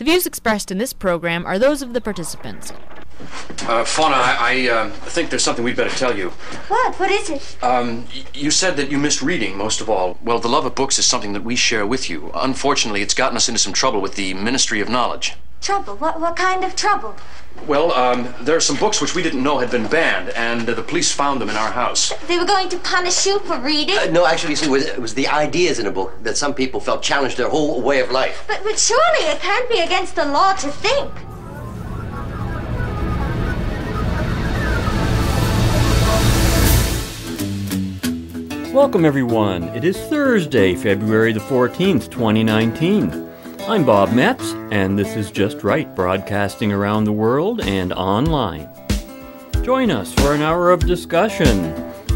views expressed in this program are those of the participants. Fauna, I think there's something we'd better tell you. What? What is it? You said that you missed reading most of all. Well, the love of books is something that we share with you. Unfortunately, it's gotten us into some trouble with the Ministry of Knowledge. Trouble? What kind of trouble? Well, there are some books which we didn't know had been banned, and the police found them in our house. They were going to punish you for reading? No, actually, see, it was the ideas in a book that some people felt challenged their whole way of life. But surely it can't be against the law to think. Welcome, everyone. It is Thursday, February the 14th, 2019. I'm Bob Metz, and this is Just Right, broadcasting around the world and online. Join us for an hour of discussion.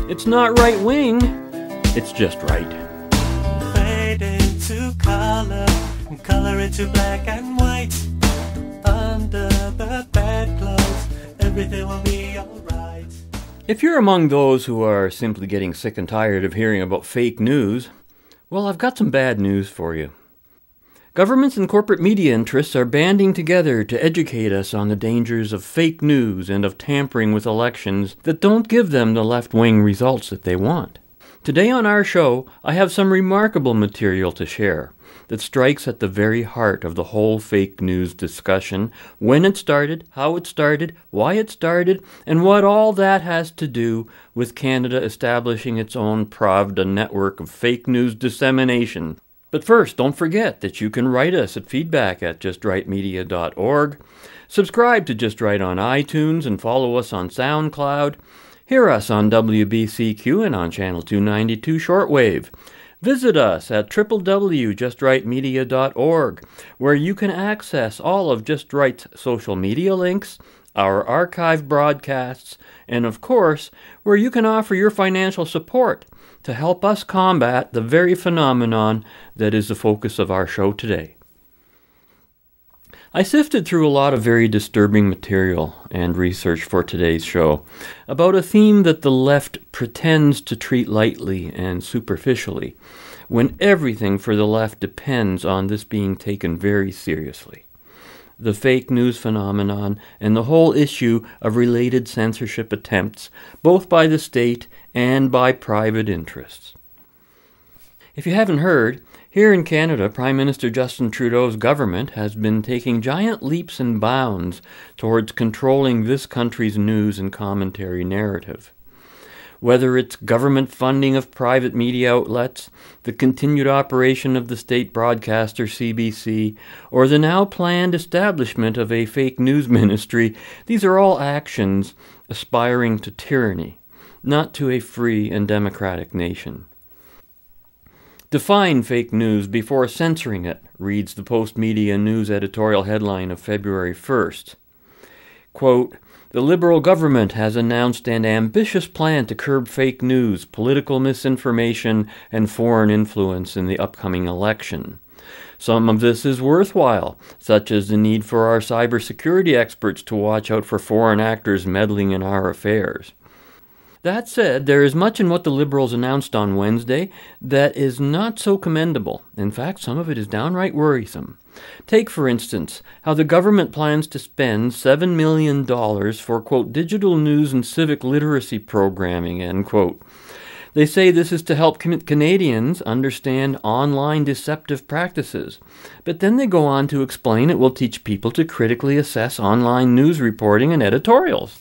It's not right-wing, it's just right. Fade into color, and color into black and white. Under the bedclothes, everything will be alright. If you're among those who are simply getting sick and tired of hearing about fake news, well, I've got some bad news for you. Governments and corporate media interests are banding together to educate us on the dangers of fake news and of tampering with elections that don't give them the left-wing results that they want. Today on our show, I have some remarkable material to share that strikes at the very heart of the whole fake news discussion, when it started, how it started, why it started, and what all that has to do with Canada establishing its own Pravda network of fake news dissemination. But first, don't forget that you can write us at feedback@justrightmedia.org, subscribe to Just Right on iTunes, and follow us on SoundCloud, hear us on WBCQ and on Channel 292 Shortwave. Visit us at www.justrightmedia.org, where you can access all of Just Right's social media links, our archive broadcasts, and of course, where you can offer your financial support to help us combat the very phenomenon that is the focus of our show today. I sifted through a lot of very disturbing material and research for today's show about a theme that the left pretends to treat lightly and superficially, when everything for the left depends on this being taken very seriously. The fake news phenomenon and the whole issue of related censorship attempts, both by the state and by private interests. If you haven't heard, here in Canada, Prime Minister Justin Trudeau's government has been taking giant leaps and bounds towards controlling this country's news and commentary narrative. Whether it's government funding of private media outlets, the continued operation of the state broadcaster CBC, or the now planned establishment of a fake news ministry, these are all actions aspiring to tyranny, not to a free and democratic nation. Define fake news before censoring it, reads the Post Media News editorial headline of February 1st. Quote, "The Liberal government has announced an ambitious plan to curb fake news, political misinformation, and foreign influence in the upcoming election. Some of this is worthwhile, such as the need for our cybersecurity experts to watch out for foreign actors meddling in our affairs. That said, there is much in what the Liberals announced on Wednesday that is not so commendable. In fact, some of it is downright worrisome. Take, for instance, how the government plans to spend $7 million for, quote, digital news and civic literacy programming, end quote. They say this is to help Canadians understand online deceptive practices. But then they go on to explain it will teach people to critically assess online news reporting and editorials.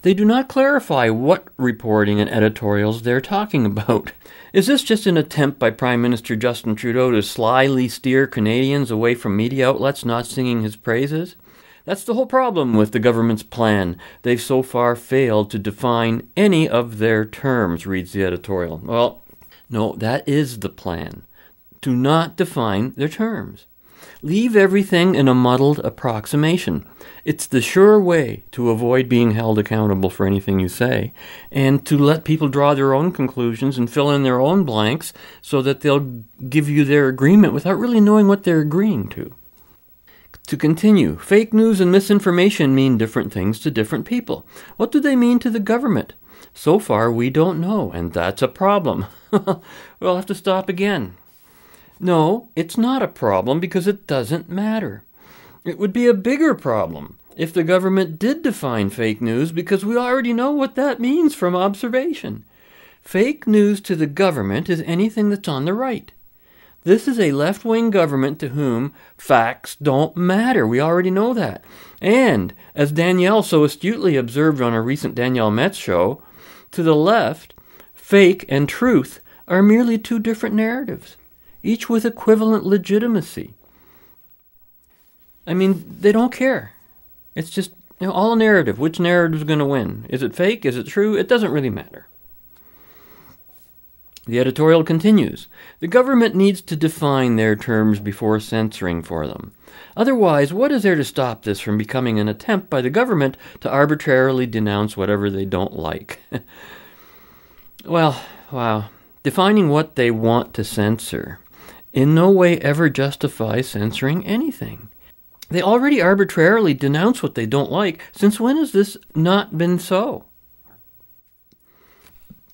They do not clarify what reporting and editorials they're talking about. Is this just an attempt by Prime Minister Justin Trudeau to slyly steer Canadians away from media outlets not singing his praises? That's the whole problem with the government's plan. They've so far failed to define any of their terms, reads the editorial. Well, no, that is the plan. To not define their terms. Leave everything in a muddled approximation. It's the sure way to avoid being held accountable for anything you say, and to let people draw their own conclusions and fill in their own blanks so that they'll give you their agreement without really knowing what they're agreeing to. To continue, fake news and misinformation mean different things to different people. What do they mean to the government? So far, we don't know, and that's a problem. We'll have to stop again. No, it's not a problem because it doesn't matter. It would be a bigger problem if the government did define fake news, because we already know what that means from observation. Fake news to the government is anything that's on the right. This is a left-wing government to whom facts don't matter. We already know that. And, as Danielle so astutely observed on a recent Danielle Metz show, to the left, fake and truth are merely two different narratives, each with equivalent legitimacy. I mean, they don't care. It's just all a narrative. Which narrative is going to win? Is it fake? Is it true? It doesn't really matter. The editorial continues. The government needs to define their terms before censoring for them. Otherwise, what is there to stop this from becoming an attempt by the government to arbitrarily denounce whatever they don't like? Well, wow. Defining what they want to censor in no way ever justifies censoring anything. They already arbitrarily denounce what they don't like. Since when has this not been so?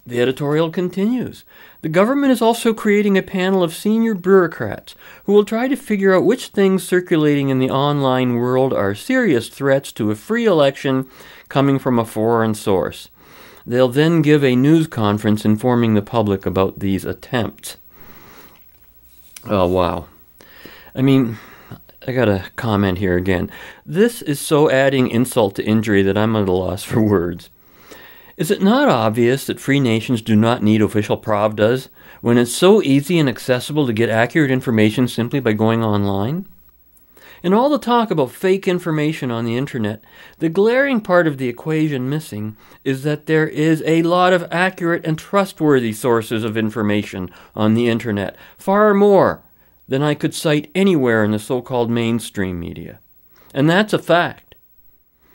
The editorial continues. The government is also creating a panel of senior bureaucrats who will try to figure out which things circulating in the online world are serious threats to a free election coming from a foreign source. They'll then give a news conference informing the public about these attempts. Oh, wow. I mean, I gotta comment here again. This is so adding insult to injury that I'm at a loss for words. Is it not obvious that free nations do not need official pravdas when it's so easy and accessible to get accurate information simply by going online? In all the talk about fake information on the internet, the glaring part of the equation missing is that there is a lot of accurate and trustworthy sources of information on the internet, far more than I could cite anywhere in the so-called mainstream media. And that's a fact.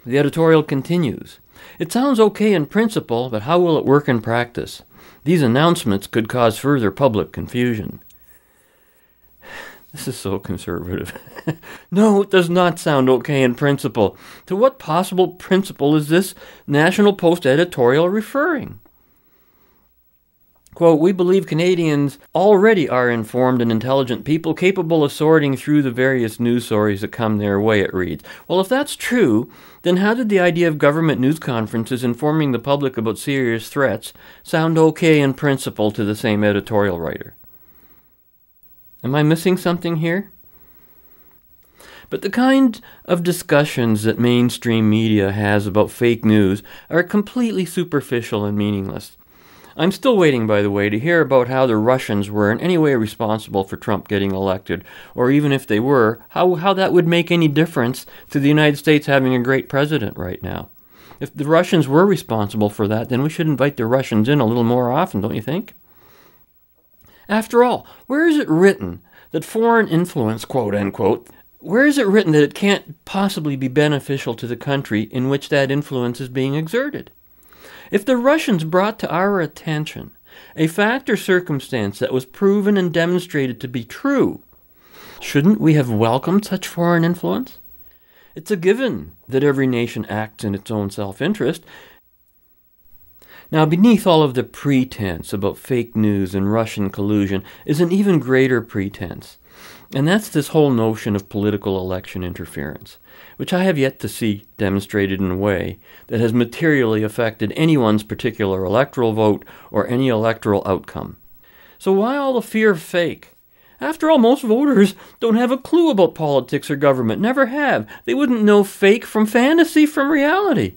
The editorial continues. It sounds okay in principle, but how will it work in practice? These announcements could cause further public confusion. This is so conservative. No, it does not sound okay in principle. To what possible principle is this National Post editorial referring? Quote, we believe Canadians already are informed and intelligent people capable of sorting through the various news stories that come their way, it reads. Well, if that's true, then how did the idea of government news conferences informing the public about serious threats sound okay in principle to the same editorial writer? Am I missing something here? But the kind of discussions that mainstream media has about fake news are completely superficial and meaningless. I'm still waiting, by the way, to hear about how the Russians were in any way responsible for Trump getting elected, or even if they were, how that would make any difference to the United States having a great president right now. If the Russians were responsible for that, then we should invite the Russians in a little more often, don't you think? After all, where is it written that foreign influence, quote unquote, where is it written that it can't possibly be beneficial to the country in which that influence is being exerted? If the Russians brought to our attention a fact or circumstance that was proven and demonstrated to be true, shouldn't we have welcomed such foreign influence? It's a given that every nation acts in its own self-interest. Now, beneath all of the pretense about fake news and Russian collusion is an even greater pretense, and that's this whole notion of political election interference, which I have yet to see demonstrated in a way that has materially affected anyone's particular electoral vote or any electoral outcome. So why all the fear of fake? After all, most voters don't have a clue about politics or government, never have. They wouldn't know fake from fantasy from reality.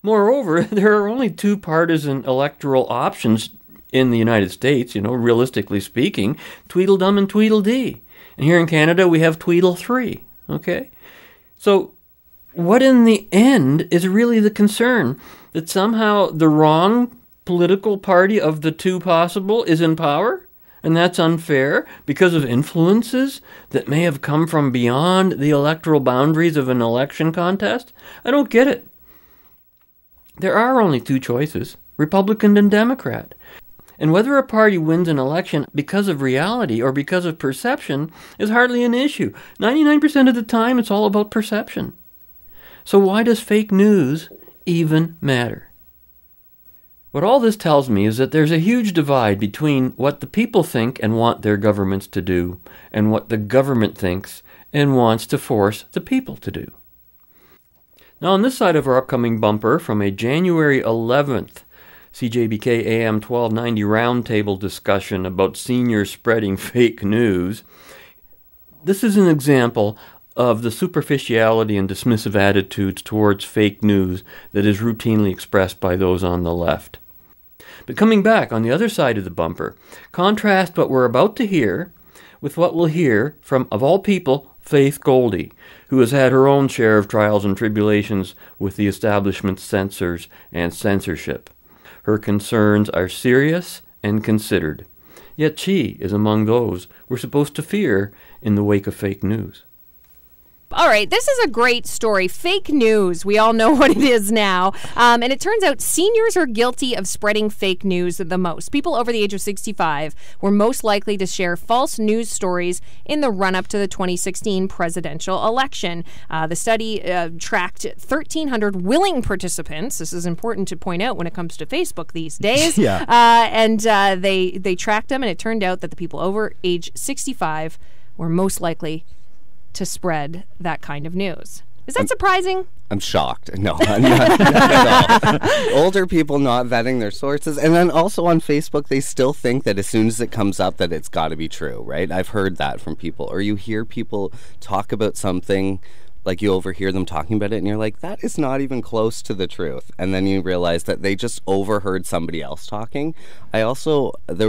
Moreover, there are only two partisan electoral options in the United States, realistically speaking, Tweedledum and Tweedledee. And here in Canada, we have Tweedle3, okay? So what in the end is really the concern? That somehow the wrong political party of the two possible is in power? And that's unfair because of influences that may have come from beyond the electoral boundaries of an election contest? I don't get it. There are only two choices, Republican and Democrat. And whether a party wins an election because of reality or because of perception is hardly an issue. 99% of the time, it's all about perception. So why does fake news even matter? What all this tells me is that there's a huge divide between what the people think and want their governments to do, and what the government thinks and wants to force the people to do. Now, on this side of our upcoming bumper, from a January 11th CJBK AM 1290 roundtable discussion about seniors spreading fake news, this is an example of the superficiality and dismissive attitudes towards fake news that is routinely expressed by those on the left. But coming back on the other side of the bumper, contrast what we're about to hear with what we'll hear from, of all people, Faith Goldie, who has had her own share of trials and tribulations with the establishment's censors and censorship. Her concerns are serious and considered, yet she is among those we're supposed to fear in the wake of fake news. All right, this is a great story. Fake news. We all know what it is now. And it turns out seniors are guilty of spreading fake news the most. People over the age of 65 were most likely to share false news stories in the run-up to the 2016 presidential election. The study tracked 1,300 willing participants. This is important to point out when it comes to Facebook these days. Yeah. And they tracked them, and it turned out that the people over age 65 were most likely to spread that kind of news. Is that surprising? I'm shocked. No, I'm not at all. Older people not vetting their sources. And then also on Facebook, they still think that as soon as it comes up that it's got to be true, right? I've heard that from people. Or you hear people talk about something, like you overhear them talking about it, and you're like, that is not even close to the truth. And then you realize that they just overheard somebody else talking. There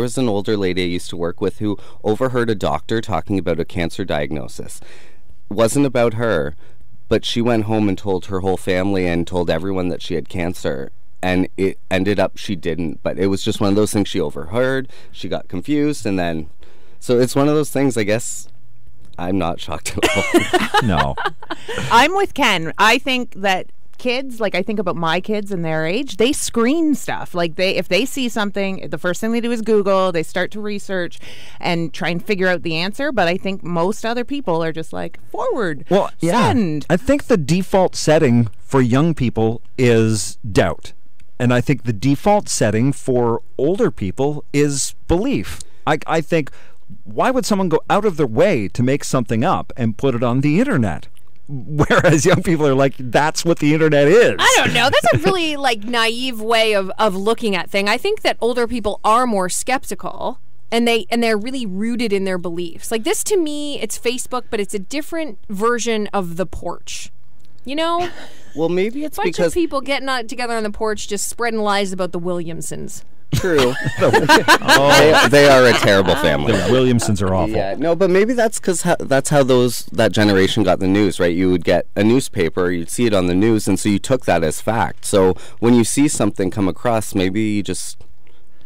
was an older lady I used to work with who overheard a doctor talking about a cancer diagnosis. Wasn't about her, but she went home and told her whole family and told everyone that she had cancer, and it ended up she didn't. But it was just one of those things she overheard, she got confused, and then so it's one of those things. I guess I'm not shocked at all. No. I'm with Ken. I think that kids, like I think about my kids and their age, they screen stuff. Like if they see something, the first thing they do is Google, they start to research and try and figure out the answer. But I think most other people are just like, forward, send. I think the default setting for young people is doubt. And I think the default setting for older people is belief. I think, why would someone go out of their way to make something up and put it on the internet? Whereas young people are like, that's what the internet is. I don't know. That's a really naive way of looking at things. I think that older people are more skeptical, and they're really rooted in their beliefs. Like this, to me, it's Facebook, but it's a different version of the porch. You know? Well, maybe it's bunch of people getting together on the porch just spreading lies about the Williamsons. True. They are a terrible family. The Williamsons are awful. Yeah, no, but maybe that's because that's how that generation got the news, right? You would get a newspaper, you'd see it on the news, and so you took that as fact. So when you see something come across, maybe you just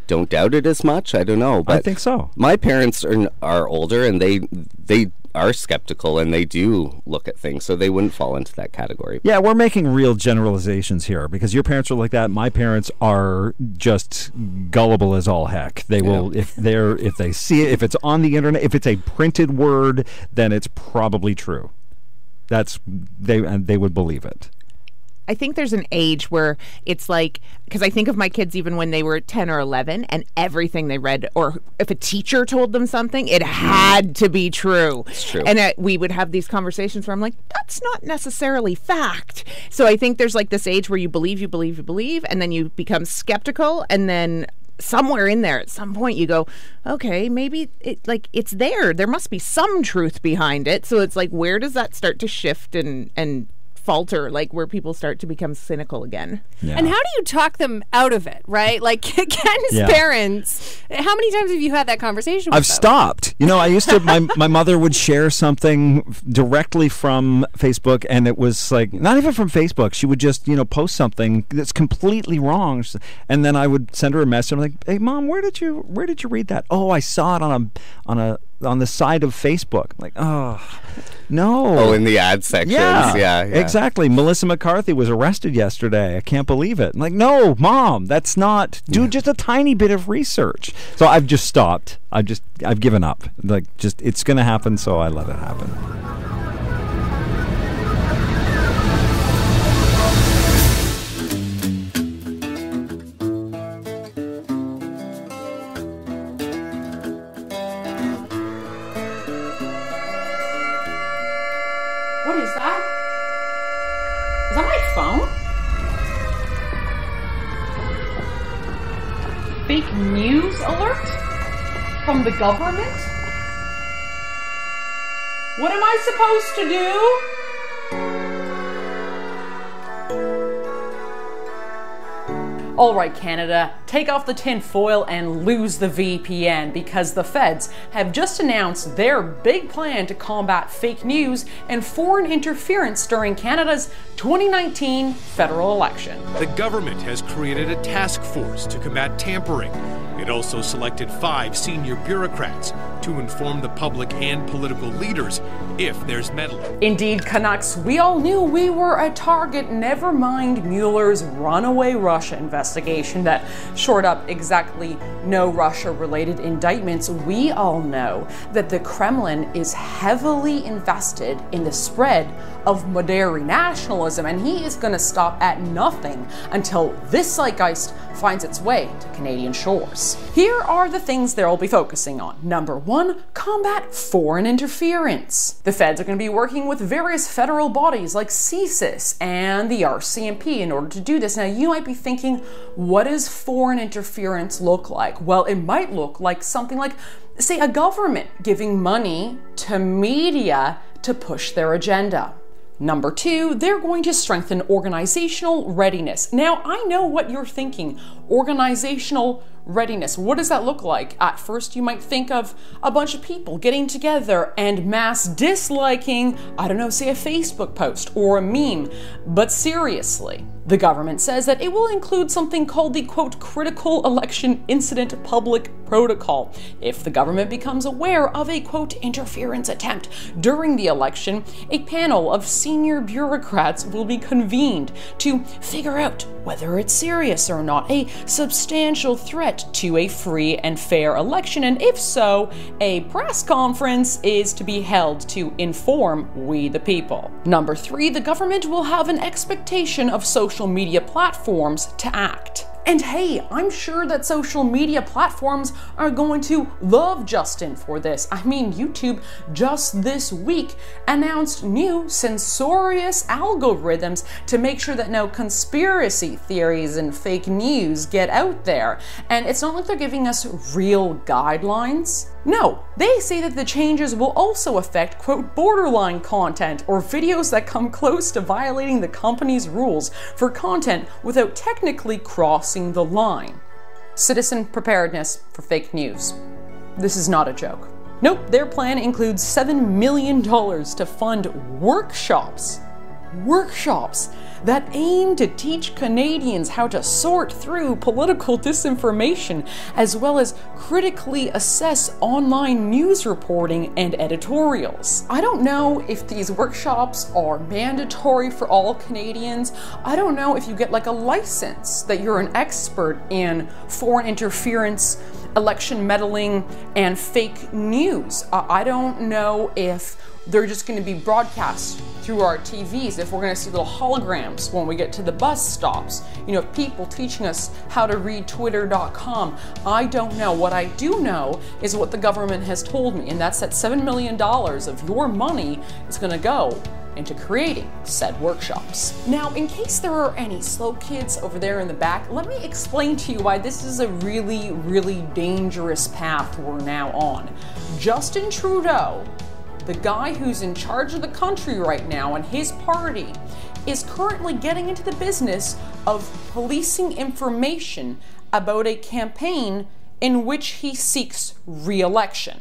don't doubt it as much. I don't know. But I think so. My parents are older, and they are skeptical, and they do look at things, so they wouldn't fall into that category. Yeah, we're making real generalizations here because your parents are like that. My parents are just gullible as all heck. They will, if they see it, if it's on the internet, if it's a printed word, then it's probably true. They would believe it. I think there's an age where it's like, because I think of my kids even when they were 10 or 11, and everything they read, or if a teacher told them something, it had to be true. It's true. And we would have these conversations where I'm like, that's not necessarily fact. So I think there's like this age where you believe, and then you become skeptical, and then somewhere in there at some point you go, okay, maybe it's there. There must be some truth behind it. So it's like, where does that start to shift and falter, like where people start to become cynical again? Yeah. And how do you talk them out of it, right? Like Ken's parents, how many times have you had that conversation with I've them? stopped. I used to, my mother would share something directly from Facebook, and it was like, not even from Facebook. She would just, post something that's completely wrong. And then I would send her a message. I'm like, hey, Mom, where did you read that? Oh, I saw it on the side of Facebook. I'm like, oh, no. Oh, in the ad sections. Yeah. Exactly. Melissa McCarthy was arrested yesterday. I can't believe it. I'm like, no, Mom, that's not. Do just a tiny bit of research. So I've just stopped. I've given up. It's going to happen, so I let it happen. is that my phone? Fake news alert? From the government? What am I supposed to do? Alright Canada, take off the tin foil and lose the VPN, because the feds have just announced their big plan to combat fake news and foreign interference during Canada's 2019 federal election. The government has created a task force to combat tampering. It also selected 5 senior bureaucrats to inform the public and political leaders if there's meddling. Indeed, Canucks, we all knew we were a target, never mind Mueller's runaway Russia investigation that shored up exactly no Russia-related indictments. We all know that the Kremlin is heavily invested in the spread of modern nationalism, and he is going to stop at nothing until this zeitgeist finds its way to Canadian shores. Here are the things they'll be focusing on. Number 1, combat foreign interference. The feds are going to be working with various federal bodies like CSIS and the RCMP in order to do this. Now, you might be thinking, what does foreign interference look like? Well, it might look like something like, say, a government giving money to media to push their agenda. Number 2, they're going to strengthen organizational readiness. Now, I know what you're thinking. Organizational readiness. What does that look like? At first, you might think of a bunch of people getting together and mass disliking, I don't know, say a Facebook post or a meme. But seriously, the government says that it will include something called the, quote, critical election incident public protocol. If the government becomes aware of a, quote, interference attempt during the election, a panel of senior bureaucrats will be convened to figure out whether it's serious or not, a substantial threat to a free and fair election, and if so, a press conference is to be held to inform we the people. Number 3, the government will have an expectation of social media platforms to act. And hey, I'm sure that social media platforms are going to love Justin for this. I mean, YouTube just this week announced new censorious algorithms to make sure that no conspiracy theories and fake news get out there. And it's not like they're giving us real guidelines. No, they say that the changes will also affect, quote, borderline content or videos that come close to violating the company's rules for content without technically crossing the line. Citizen preparedness for fake news. This is not a joke. Nope, their plan includes $7 million to fund workshops that aim to teach Canadians how to sort through political disinformation, as well as critically assess online news reporting and editorials. I don't know if these workshops are mandatory for all Canadians. I don't know if you get like a license that you're an expert in foreign interference, election meddling, and fake news. I don't know if they're just going to be broadcast through our TVs, if we're going to see little holograms when we get to the bus stops, you know, people teaching us how to read twitter.com. I don't know. What I do know is what the government has told me, and that's that $7 million of your money is going to go into creating said workshops. Now, in case there are any slow kids over there in the back, let me explain to you why this is a really, really dangerous path we're now on. Justin Trudeau, the guy who's in charge of the country right now and his party, is currently getting into the business of policing information about a campaign in which he seeks re-election.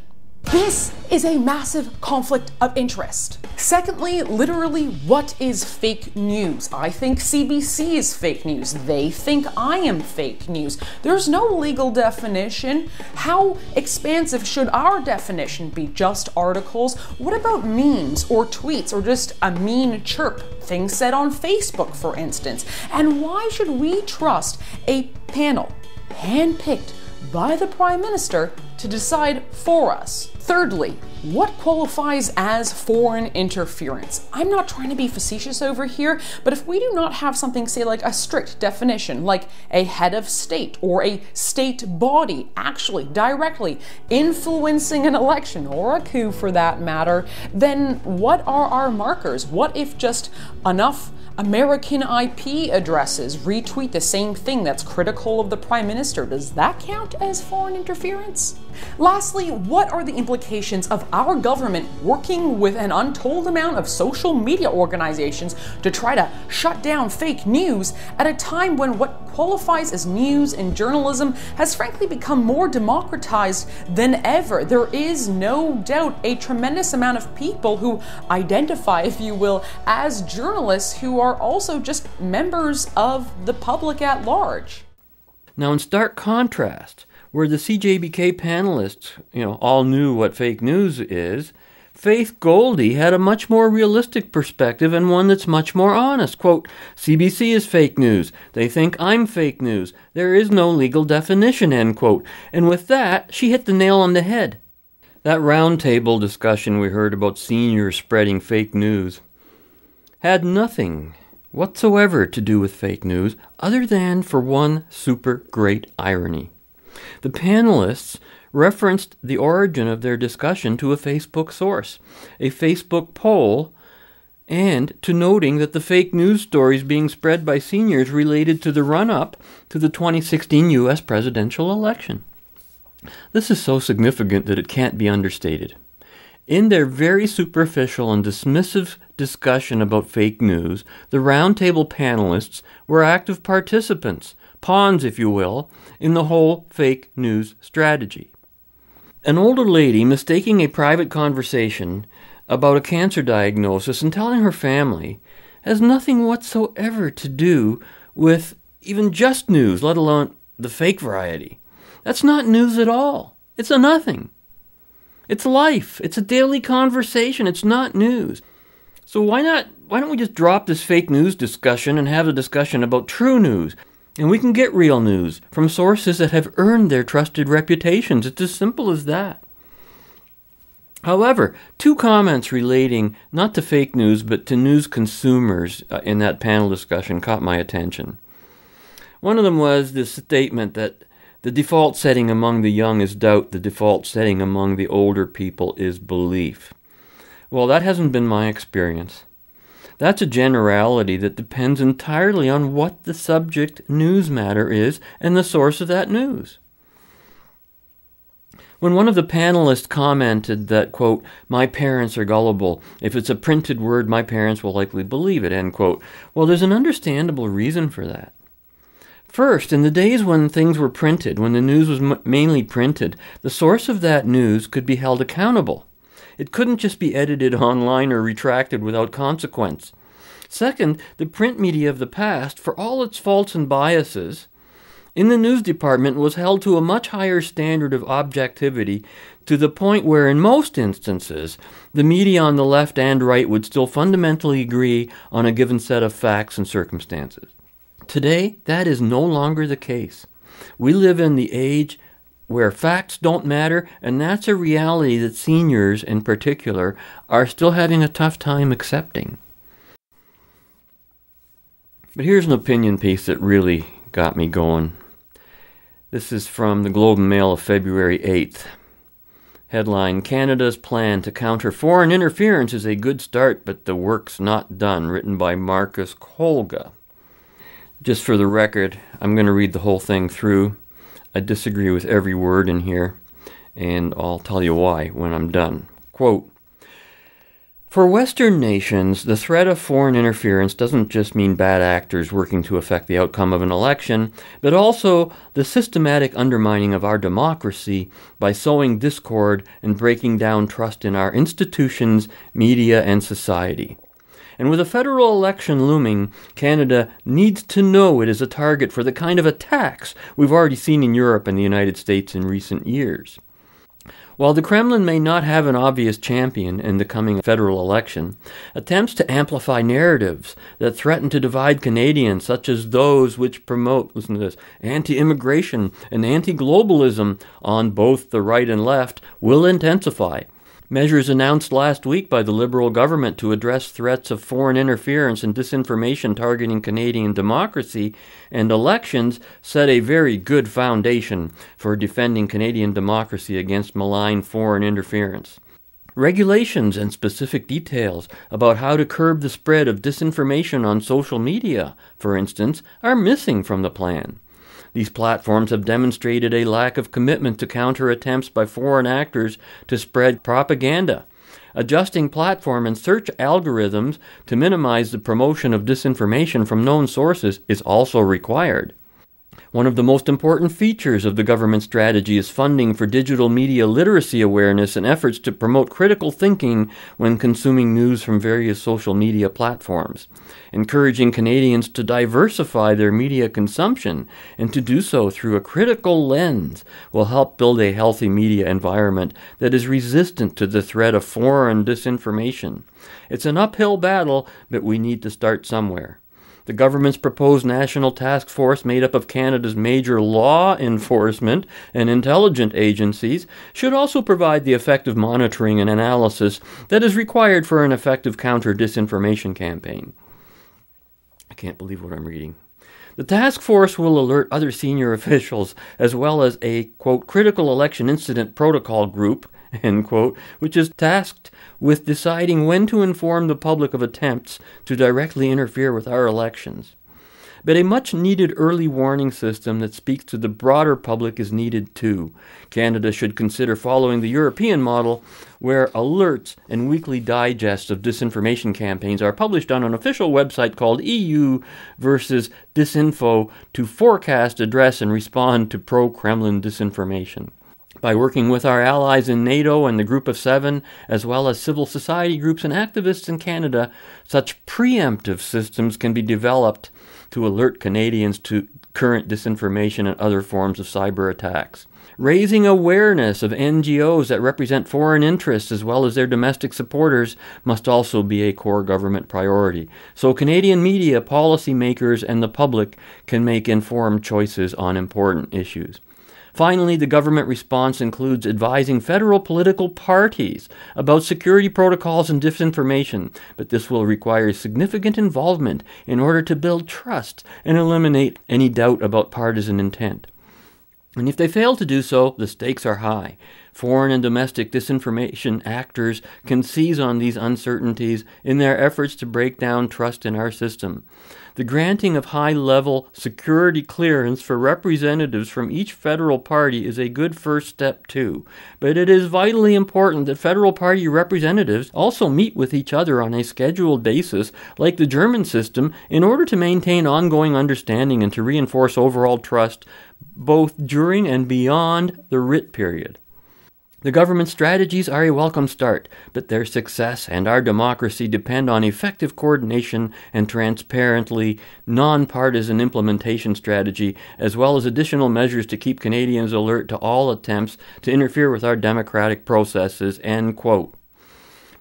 This is a massive conflict of interest. Secondly, literally, what is fake news? I think CBC is fake news. They think I am fake news. There's no legal definition. How expansive should our definition be? Just articles? What about memes or tweets or just a mean chirp? Things said on Facebook, for instance. And why should we trust a panel handpicked by the Prime Minister to decide for us? Thirdly, what qualifies as foreign interference? I'm not trying to be facetious over here, but if we do not have something, say, like a strict definition, like a head of state or a state body actually directly influencing an election, or a coup for that matter, then what are our markers? What if just enough American IP addresses retweet the same thing that's critical of the Prime Minister? Does that count as foreign interference? Lastly, what are the implications of our government working with an untold amount of social media organizations to try to shut down fake news at a time when what qualifies as news and journalism has frankly become more democratized than ever? There is no doubt a tremendous amount of people who identify, if you will, as journalists who are also just members of the public at large. Now, in stark contrast, where the CJBK panelists, all knew what fake news is, Faith Goldie had a much more realistic perspective and one that's much more honest. Quote, CBC is fake news. They think I'm fake news. There is no legal definition, end quote. And with that, she hit the nail on the head. That roundtable discussion we heard about seniors spreading fake news had nothing whatsoever to do with fake news other than for one super great irony. The panelists referenced the origin of their discussion to a Facebook source, a Facebook poll, and to noting that the fake news stories being spread by seniors related to the run-up to the 2016 U.S. presidential election. This is so significant that it can't be understated. In their very superficial and dismissive discussion about fake news, the roundtable panelists were active participants, pawns, if you will, in the whole fake news strategy. An older lady mistaking a private conversation about a cancer diagnosis and telling her family has nothing whatsoever to do with even just news, let alone the fake variety. That's not news at all. It's a nothing. It's life. It's a daily conversation. It's not news. So why don't we just drop this fake news discussion and have a discussion about true news? And we can get real news from sources that have earned their trusted reputations. It's as simple as that. However, two comments relating not to fake news but to news consumers in that panel discussion caught my attention. One of them was this statement that the default setting among the young is doubt, the default setting among the older people is belief. Well, that hasn't been my experience. That's a generality that depends entirely on what the subject news matter is and the source of that news. When one of the panelists commented that, quote, my parents are gullible. If it's a printed word, my parents will likely believe it, end quote. Well, there's an understandable reason for that. First, in the days when things were printed, when the news was mainly printed, the source of that news could be held accountable. It couldn't just be edited online or retracted without consequence. Second, the print media of the past, for all its faults and biases, in the news department was held to a much higher standard of objectivity, to the point where in most instances, the media on the left and right would still fundamentally agree on a given set of facts and circumstances. Today, that is no longer the case. We live in the age where facts don't matter, and that's a reality that seniors, in particular, are still having a tough time accepting. But here's an opinion piece that really got me going. This is from the Globe and Mail of February 8th. Headline, Canada's plan to counter foreign interference is a good start, but the work's not done, written by Marcus Kolga. Just for the record, I'm going to read the whole thing through. I disagree with every word in here, and I'll tell you why when I'm done. Quote, for Western nations, the threat of foreign interference doesn't just mean bad actors working to affect the outcome of an election, but also the systematic undermining of our democracy by sowing discord and breaking down trust in our institutions, media, and society. And with a federal election looming, Canada needs to know it is a target for the kind of attacks we've already seen in Europe and the United States in recent years. While the Kremlin may not have an obvious champion in the coming federal election, attempts to amplify narratives that threaten to divide Canadians, such as those which promote, listen to this, anti-immigration and anti-globalism on both the right and left, will intensify. Measures announced last week by the Liberal government to address threats of foreign interference and disinformation targeting Canadian democracy and elections set a very good foundation for defending Canadian democracy against malign foreign interference. Regulations and specific details about how to curb the spread of disinformation on social media, for instance, are missing from the plan. These platforms have demonstrated a lack of commitment to counter attempts by foreign actors to spread propaganda. Adjusting platform and search algorithms to minimize the promotion of disinformation from known sources is also required. One of the most important features of the government strategy is funding for digital media literacy awareness and efforts to promote critical thinking when consuming news from various social media platforms. Encouraging Canadians to diversify their media consumption and to do so through a critical lens will help build a healthy media environment that is resistant to the threat of foreign disinformation. It's an uphill battle, but we need to start somewhere. The government's proposed national task force, made up of Canada's major law enforcement and intelligence agencies, should also provide the effective monitoring and analysis that is required for an effective counter-disinformation campaign. I can't believe what I'm reading. The task force will alert other senior officials, as well as a, quote, critical election incident protocol group, end quote, which is tasked with deciding when to inform the public of attempts to directly interfere with our elections. But a much-needed early warning system that speaks to the broader public is needed too. Canada should consider following the European model, where alerts and weekly digests of disinformation campaigns are published on an official website called EU versus Disinfo to forecast, address, and respond to pro-Kremlin disinformation. By working with our allies in NATO and the Group of Seven, as well as civil society groups and activists in Canada, such preemptive systems can be developed to alert Canadians to current disinformation and other forms of cyber attacks. Raising awareness of NGOs that represent foreign interests as well as their domestic supporters must also be a core government priority, so Canadian media, policymakers, and the public can make informed choices on important issues. Finally, the government response includes advising federal political parties about security protocols and disinformation, but this will require significant involvement in order to build trust and eliminate any doubt about partisan intent. And if they fail to do so, the stakes are high. Foreign and domestic disinformation actors can seize on these uncertainties in their efforts to break down trust in our system. The granting of high-level security clearance for representatives from each federal party is a good first step too, but it is vitally important that federal party representatives also meet with each other on a scheduled basis, like the German system, in order to maintain ongoing understanding and to reinforce overall trust both during and beyond the writ period. The government strategies are a welcome start, but their success and our democracy depend on effective coordination and transparently non-partisan implementation strategy, as well as additional measures to keep Canadians alert to all attempts to interfere with our democratic processes, end quote.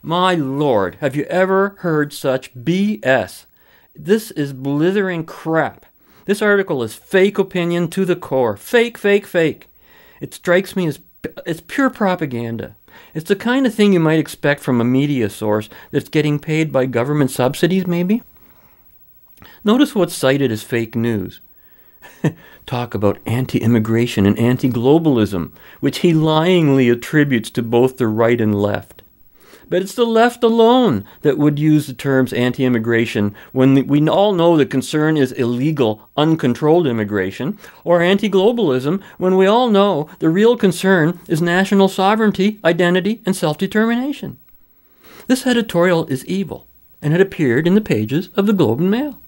My Lord, have you ever heard such BS? This is blithering crap. This article is fake opinion to the core. Fake, fake, fake. It strikes me as it's pure propaganda. It's the kind of thing you might expect from a media source that's getting paid by government subsidies, maybe. Notice what's cited as fake news. Talk about anti-immigration and anti-globalism, which he lyingly attributes to both the right and left. But it's the left alone that would use the terms anti-immigration when we all know the concern is illegal, uncontrolled immigration, or anti-globalism when we all know the real concern is national sovereignty, identity, and self-determination. This editorial is evil, and it appeared in the pages of the Globe and Mail.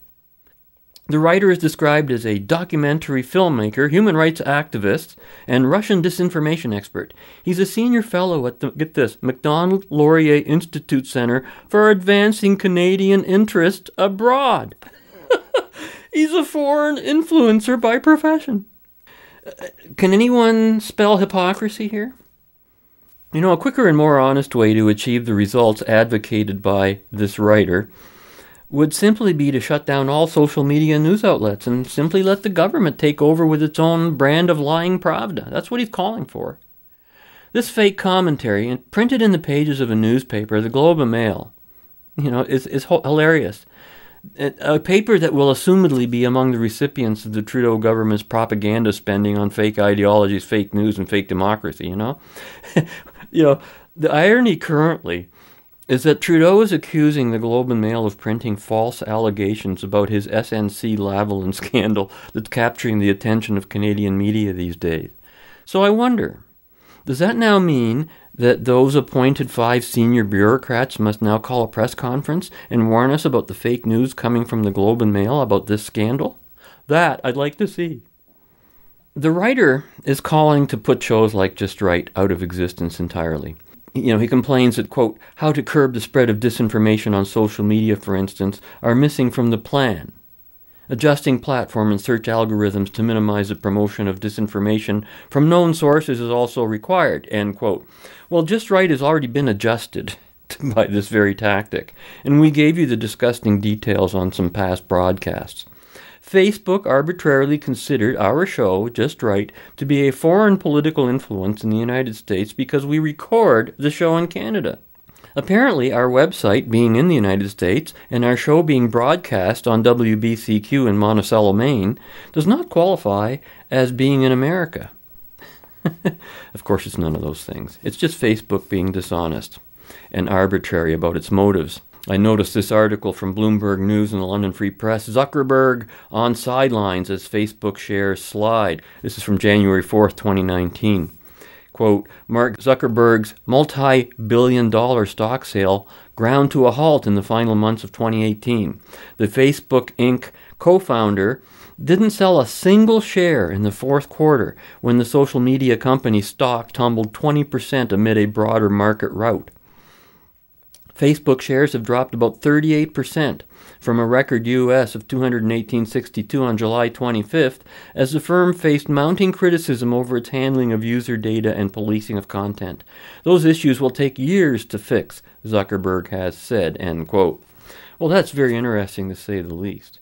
The writer is described as a documentary filmmaker, human rights activist, and Russian disinformation expert. He's a senior fellow at the, get this, Macdonald Laurier Institute Center for Advancing Canadian Interest Abroad. He's a foreign influencer by profession. Can anyone spell hypocrisy here? You know, a quicker and more honest way to achieve the results advocated by this writer would simply be to shut down all social media news outlets and simply let the government take over with its own brand of lying pravda. That's what he's calling for. This fake commentary, printed in the pages of a newspaper, the Globe and Mail, you know, is hilarious. A paper that will assumedly be among the recipients of the Trudeau government's propaganda spending on fake ideologies, fake news, and fake democracy, you know? You know, the irony currently is that Trudeau is accusing the Globe and Mail of printing false allegations about his SNC Lavalin scandal that's capturing the attention of Canadian media these days. So I wonder, does that now mean that those appointed 5 senior bureaucrats must now call a press conference and warn us about the fake news coming from the Globe and Mail about this scandal? That I'd like to see. The writer is calling to put shows like Just Right out of existence entirely. You know, he complains that, quote, how to curb the spread of disinformation on social media, for instance, are missing from the plan. Adjusting platform and search algorithms to minimize the promotion of disinformation from known sources is also required, end quote. Well, Just Right has already been adjusted by this very tactic, and we gave you the disgusting details on some past broadcasts. Facebook arbitrarily considered our show, Just Right, to be a foreign political influence in the United States because we record the show in Canada. Apparently, our website being in the United States and our show being broadcast on WBCQ in Monticello, Maine, does not qualify as being in America. Of course, it's none of those things. It's just Facebook being dishonest and arbitrary about its motives. I noticed this article from Bloomberg News and the London Free Press. Zuckerberg on sidelines as Facebook shares slide. This is from January 4th, 2019. Quote, Mark Zuckerberg's multi-billion-dollar stock sale ground to a halt in the final months of 2018. The Facebook Inc. co-founder didn't sell a single share in the fourth quarter when the social media company's stock tumbled 20% amid a broader market rout. Facebook shares have dropped about 38% from a record US of 218.62 on July 25th as the firm faced mounting criticism over its handling of user data and policing of content. Those issues will take years to fix, Zuckerberg has said, end quote. Well, that's very interesting to say the least.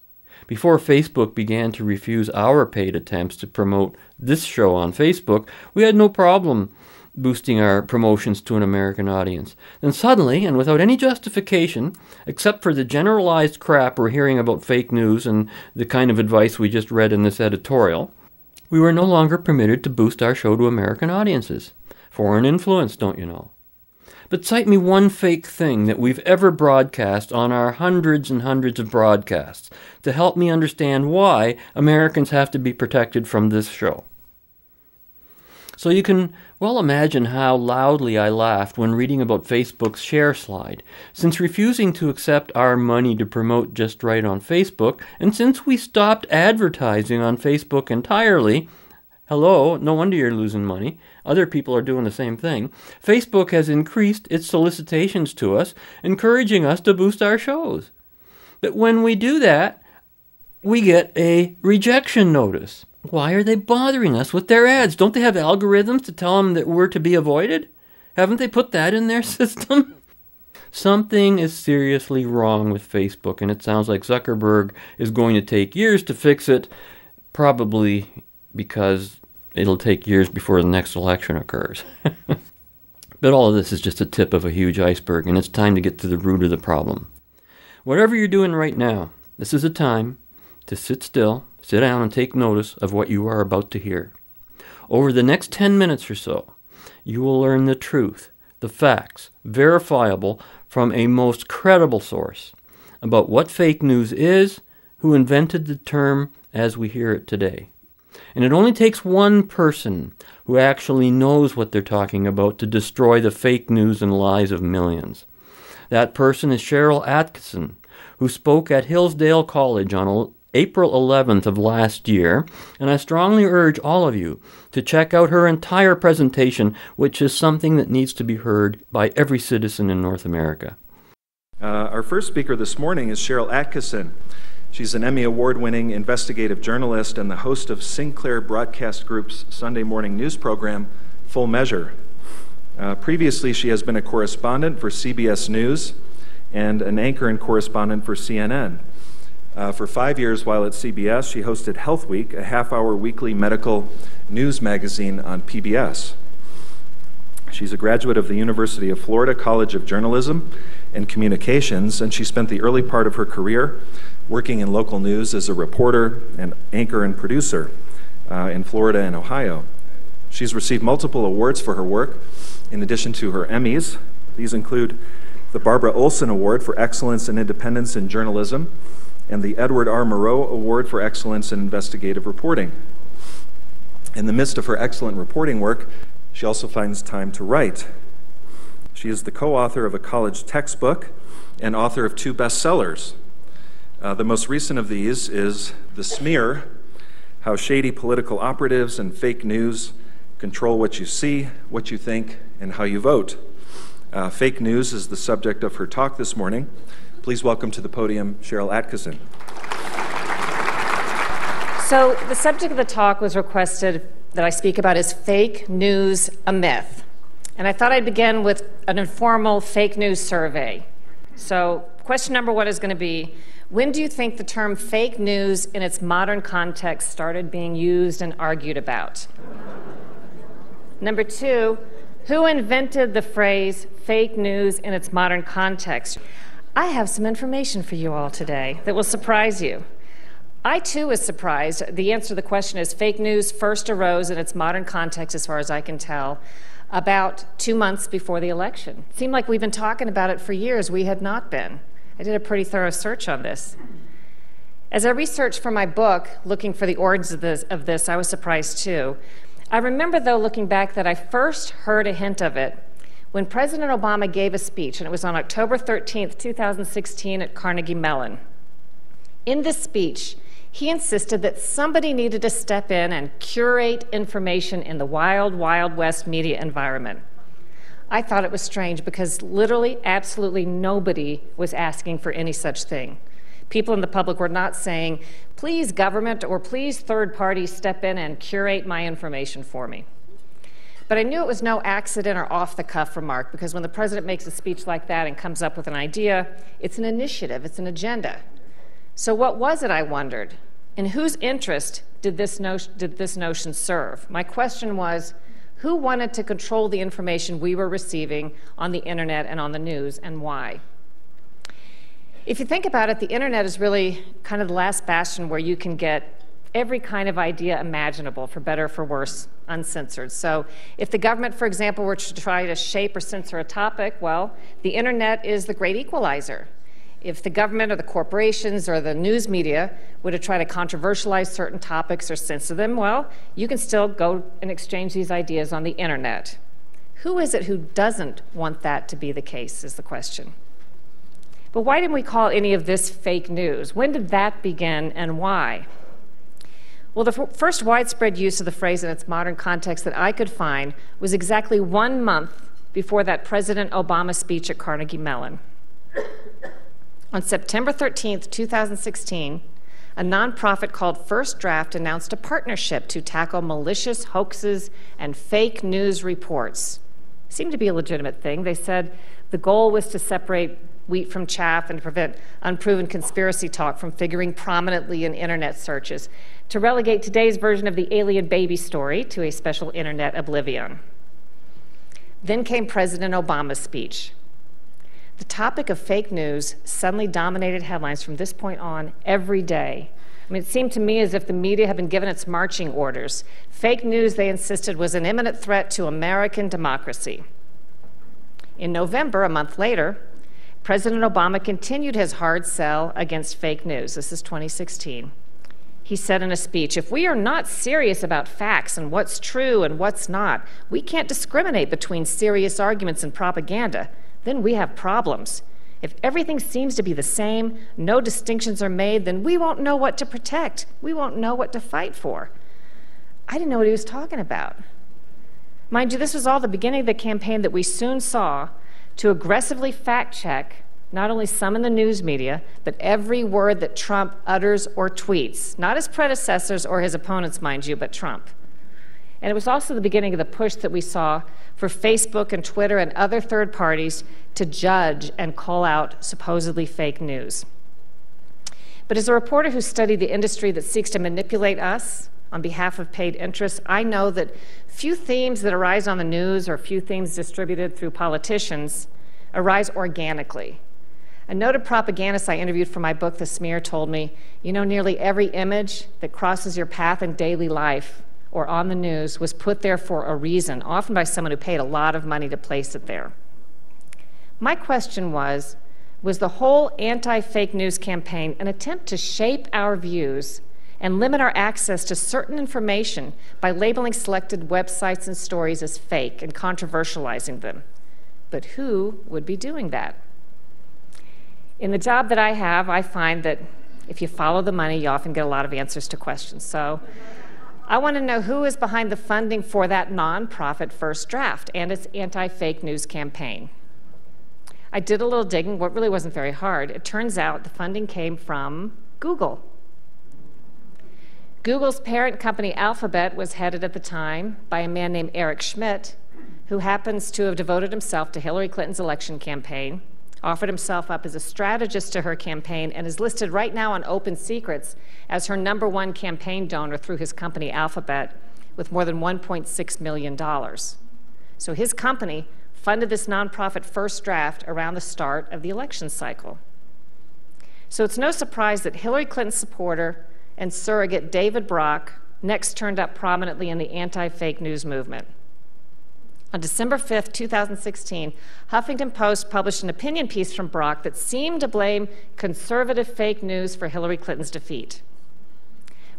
Before Facebook began to refuse our paid attempts to promote this show on Facebook, we had no problem boosting our promotions to an American audience. Then suddenly, and without any justification, except for the generalized crap we're hearing about fake news and the kind of advice we just read in this editorial, we were no longer permitted to boost our show to American audiences. Foreign influence, don't you know? But cite me one fake thing that we've ever broadcast on our hundreds and hundreds of broadcasts to help me understand why Americans have to be protected from this show. So you can well imagine how loudly I laughed when reading about Facebook's share slide. Since refusing to accept our money to promote Just Right on Facebook, and since we stopped advertising on Facebook entirely, hello, no wonder you're losing money. Other people are doing the same thing. Facebook has increased its solicitations to us, encouraging us to boost our shows. But when we do that, we get a rejection notice. Why are they bothering us with their ads? Don't they have algorithms to tell them that we're to be avoided? Haven't they put that in their system? Something is seriously wrong with Facebook, and it sounds like Zuckerberg is going to take years to fix it, probably because it'll take years before the next election occurs. But all of this is just a tip of a huge iceberg, and it's time to get to the root of the problem. Whatever you're doing right now, this is a time to sit still, sit down, and take notice of what you are about to hear. Over the next 10 minutes or so, you will learn the truth, the facts, verifiable from a most credible source about what fake news is, who invented the term as we hear it today. And it only takes one person who actually knows what they're talking about to destroy the fake news and lies of millions. That person is Cheryl Atkinson, who spoke at Hillsdale College on April 11th of last year, and I strongly urge all of you to check out her entire presentation, which is something that needs to be heard by every citizen in North America. Our first speaker this morning is Cheryl Atkinson. She's an Emmy Award-winning investigative journalist and the host of Sinclair Broadcast Group's Sunday morning news program, Full Measure. Previously, she has been a correspondent for CBS News and an anchor and correspondent for CNN. For 5 years while at CBS, she hosted Health Week, a half-hour weekly medical news magazine on PBS. She's a graduate of the University of Florida College of Journalism and Communications, and she spent the early part of her career working in local news as a reporter and anchor and producer in Florida and Ohio. She's received multiple awards for her work, in addition to her Emmys. These include the Barbara Olson Award for Excellence and Independence in Journalism and the Edward R. Murrow Award for Excellence in Investigative Reporting. In the midst of her excellent reporting work, she also finds time to write. She is the co-author of a college textbook and author of 2 bestsellers. The most recent of these is The Smear: How Shady Political Operatives and Fake News Control What You See, What You Think, and How You Vote. Fake news is the subject of her talk this morning. Please welcome to the podium Cheryl Atkinson. So the subject of the talk was requested that I speak about is fake news a myth? And I thought I'd begin with an informal fake news survey. So question number 1 is going to be, when do you think the term fake news in its modern context started being used and argued about? Number 2, who invented the phrase fake news in its modern context? I have some information for you all today that will surprise you. I, too, was surprised. The answer to the question is fake news first arose in its modern context, as far as I can tell, about 2 months before the election. It seemed like we've been talking about it for years. We had not been. I did a pretty thorough search on this. As I researched for my book, looking for the origins of this, I was surprised, too. I remember, though, looking back, that I first heard a hint of it when President Obama gave a speech, and it was on October 13th, 2016 at Carnegie Mellon. In this speech, he insisted that somebody needed to step in and curate information in the wild, wild west media environment. I thought it was strange because literally, absolutely nobody was asking for any such thing. People in the public were not saying, please government or please third parties step in and curate my information for me. But I knew it was no accident or off-the-cuff remark, because when the president makes a speech like that and comes up with an idea, it's an initiative, it's an agenda. So what was it, I wondered? In whose interest did this notion serve? My question was, who wanted to control the information we were receiving on the internet and on the news, and why? If you think about it, the internet is really kind of the last bastion where you can get every kind of idea imaginable, for better or for worse, uncensored. So if the government, for example, were to try to shape or censor a topic, well, the internet is the great equalizer. If the government or the corporations or the news media were to try to controversialize certain topics or censor them, well, you can still go and exchange these ideas on the internet. Who is it who doesn't want that to be the case, is the question. But why didn't we call any of this fake news? When did that begin, and why? Well, the first widespread use of the phrase in its modern context that I could find was exactly 1 month before that President Obama speech at Carnegie Mellon. On September 13th, 2016, a nonprofit called First Draft announced a partnership to tackle malicious hoaxes and fake news reports. It seemed to be a legitimate thing. They said the goal was to separate wheat from chaff and to prevent unproven conspiracy talk from figuring prominently in internet searches, to relegate today's version of the alien baby story to a special internet oblivion. Then came President Obama's speech. The topic of fake news suddenly dominated headlines from this point on every day. I mean, it seemed to me as if the media had been given its marching orders. Fake news, they insisted, was an imminent threat to American democracy. In November, a month later, President Obama continued his hard sell against fake news. This is 2016. He said in a speech, if we are not serious about facts and what's true and what's not, we can't discriminate between serious arguments and propaganda, then we have problems. If everything seems to be the same, no distinctions are made, then we won't know what to protect. We won't know what to fight for. I didn't know what he was talking about. Mind you, this was all the beginning of the campaign that we soon saw to aggressively fact-check not only some in the news media, but every word that Trump utters or tweets. Not his predecessors or his opponents, mind you, but Trump. And it was also the beginning of the push that we saw for Facebook and Twitter and other third parties to judge and call out supposedly fake news. But as a reporter who studied the industry that seeks to manipulate us on behalf of paid interests, I know that few themes that arise on the news or few themes distributed through politicians arise organically. A noted propagandist I interviewed for my book, The Smear, told me, nearly every image that crosses your path in daily life or on the news was put there for a reason, often by someone who paid a lot of money to place it there. My question was the whole anti-fake news campaign an attempt to shape our views and limit our access to certain information by labeling selected websites and stories as fake and controversializing them? But who would be doing that? In the job that I have, I find that if you follow the money, you often get a lot of answers to questions. So I want to know who is behind the funding for that nonprofit First Draft and its anti-fake news campaign. I did a little digging, what really wasn't very hard. It turns out the funding came from Google. Google's parent company Alphabet was headed at the time by a man named Eric Schmidt, who happens to have devoted himself to Hillary Clinton's election campaign, offered himself up as a strategist to her campaign, and is listed right now on Open Secrets as her #1 campaign donor through his company Alphabet with more than $1.6 million. So his company funded this nonprofit First Draft around the start of the election cycle. So it's no surprise that Hillary Clinton supporter and surrogate David Brock next turned up prominently in the anti-fake news movement. On December 5th, 2016, Huffington Post published an opinion piece from Brock that seemed to blame conservative fake news for Hillary Clinton's defeat.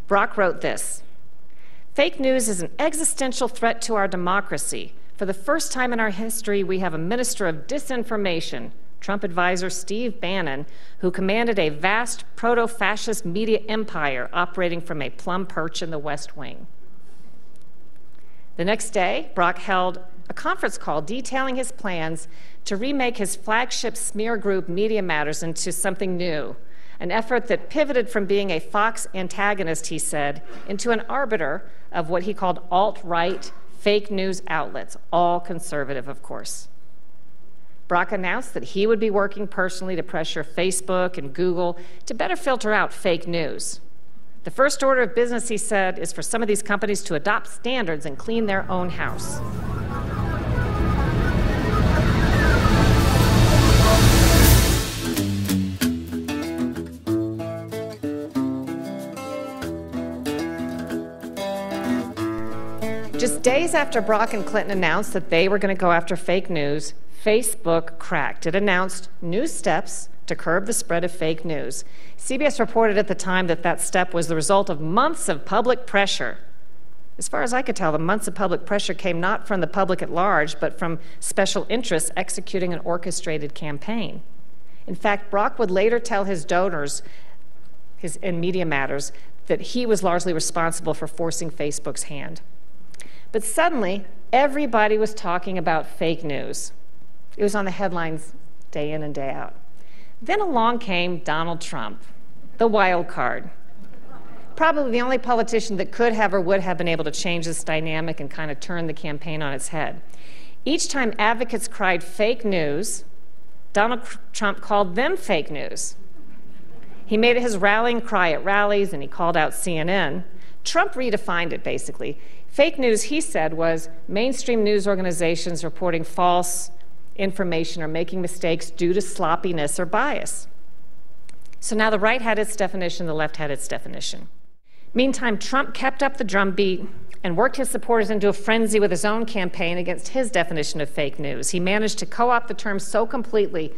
Brock wrote this: "Fake news is an existential threat to our democracy. For the first time in our history, we have a minister of disinformation, Trump advisor Steve Bannon, who commanded a vast proto-fascist media empire operating from a plum perch in the West Wing." The next day, Brock held a conference call detailing his plans to remake his flagship smear group Media Matters into something new, an effort that pivoted from being a Fox antagonist, he said, into an arbiter of what he called alt-right fake news outlets, all conservative, of course. Brock announced that he would be working personally to pressure Facebook and Google to better filter out fake news. The first order of business, he said, is for some of these companies to adopt standards and clean their own house. Just days after Brock and Clinton announced that they were going to go after fake news, Facebook cracked. It announced new steps to curb the spread of fake news. CBS reported at the time that that step was the result of months of public pressure. As far as I could tell, the months of public pressure came not from the public at large, but from special interests executing an orchestrated campaign. In fact, Brock would later tell his donors in Media Matters that he was largely responsible for forcing Facebook's hand. But suddenly, everybody was talking about fake news. It was on the headlines day in and day out. Then along came Donald Trump, the wild card. Probably the only politician that could have or would have been able to change this dynamic and kind of turn the campaign on its head. Each time advocates cried fake news, Donald Trump called them fake news. He made it his rallying cry at rallies, and he called out CNN. Trump redefined it, basically. Fake news, he said, was mainstream news organizations reporting false information or making mistakes due to sloppiness or bias. So now the right had its definition, the left had its definition. Meantime, Trump kept up the drumbeat and worked his supporters into a frenzy with his own campaign against his definition of fake news. He managed to co-opt the term so completely